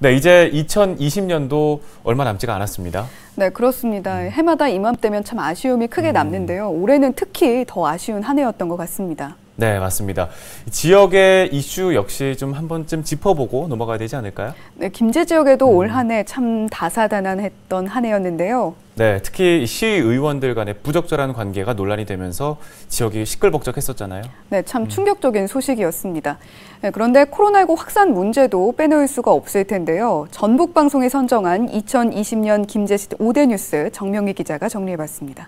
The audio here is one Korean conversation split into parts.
네, 이제 2020년도 얼마 남지가 않았습니다. 네, 그렇습니다. 해마다 이맘때면 참 아쉬움이 크게 남는데요. 올해는 특히 더 아쉬운 한 해였던 것 같습니다. 네, 맞습니다. 지역의 이슈 역시 좀 한 번쯤 짚어보고 넘어가야 되지 않을까요? 네, 김제 지역에도 올 한 해 참 다사다난했던 한 해였는데요. 네, 특히 시의원들 간의 부적절한 관계가 논란이 되면서 지역이 시끌벅적했었잖아요. 네, 참 충격적인 소식이었습니다. 네, 그런데 코로나19 확산 문제도 빼놓을 수가 없을 텐데요. 전북방송이 선정한 2020년 김제시 5대 뉴스 정명희 기자가 정리해봤습니다.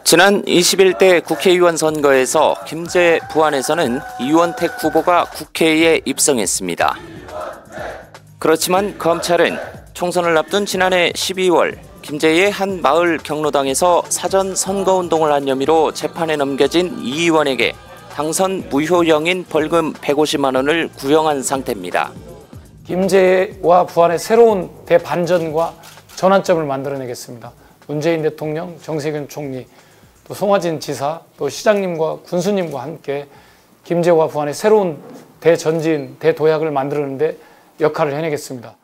지난 21대 국회의원 선거에서 김제 부안에서는 이원택 후보가 국회에 입성했습니다. 그렇지만 검찰은 총선을 앞둔 지난해 12월 김제의 한 마을 경로당에서 사전 선거운동을 한 혐의로 재판에 넘겨진 이 의원에게 당선 무효형인 벌금 150만 원을 구형한 상태입니다. 김제와 부안의 새로운 대반전과 전환점을 만들어내겠습니다. 문재인 대통령, 정세균 총리, 또 송화진 지사, 또 시장님과 군수님과 함께 김제와 부안의 새로운 대전진, 대도약을 만들어내는데 역할을 해내겠습니다.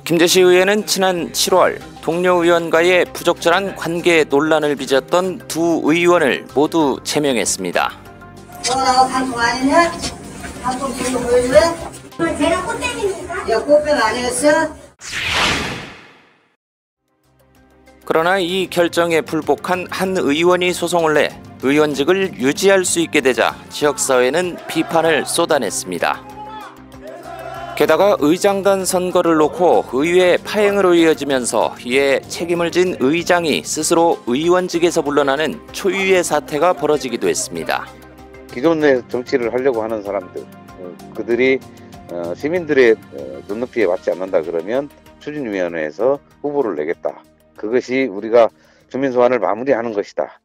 김제시의회는 지난 7월 동료 의원과의 부적절한 관계 논란을 빚었던 두 의원을 모두 제명했습니다. 너라고 방송 아니냐? 방송 지금 보여줄래? 제가 꽃뱀입니까? 야, 꽃뱀 아니었어? 그러나 이 결정에 불복한 한 의원이 소송을 내 의원직을 유지할 수 있게 되자 지역사회는 비판을 쏟아냈습니다. 게다가 의장단 선거를 놓고 의회 파행으로 이어지면서 이에 책임을 진 의장이 스스로 의원직에서 물러나는 초유의 사태가 벌어지기도 했습니다. 기존의 정치를 하려고 하는 사람들, 그들이 시민들의 눈높이에 맞지 않는다 그러면 추진위원회에서 후보를 내겠다. 그것이 우리가 주민 소환을 마무리하는 것이다.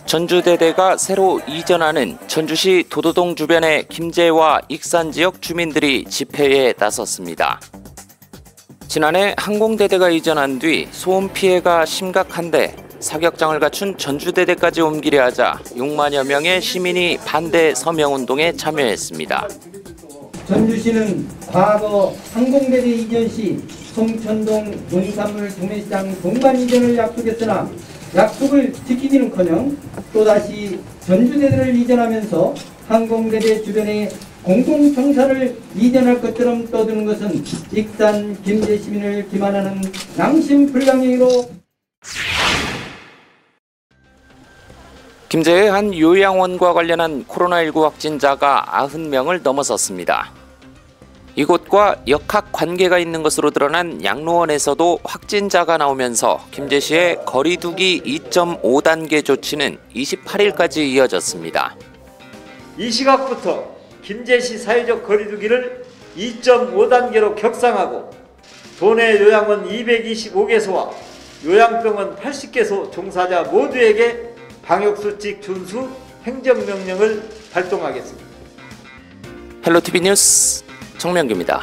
전주대대가 새로 이전하는 전주시 도도동 주변의 김제와 익산 지역 주민들이 집회에 나섰습니다. 지난해 항공대대가 이전한 뒤 소음 피해가 심각한데 사격장을 갖춘 전주대대까지 옮기려 하자 6만여 명의 시민이 반대 서명운동에 참여했습니다. 전주시는 과거 항공대대 이전 시 송천동 농산물 도매시장 동반 이전을 약속했으나 약속을 지키기는커녕 또다시 전주대대를 이전하면서 항공대대 주변에 공공청사를 이전할 것처럼 떠드는 것은 익산 김제 시민을 기만하는 양심불량행위로. 김제의 한 요양원과 관련한 코로나19 확진자가 90명을 넘어섰습니다. 이곳과 역학 관계가 있는 것으로 드러난 양로원에서도 확진자가 나오면서 김제시의 거리두기 2.5단계 조치는 28일까지 이어졌습니다. 이 시각부터 김제시 사회적 거리두기를 2.5단계로 격상하고 도내 요양원 225개소와 요양병원 80개소 종사자 모두에게 방역수칙 준수 행정명령을 발동하겠습니다. 헬로티비 뉴스 정명규입니다.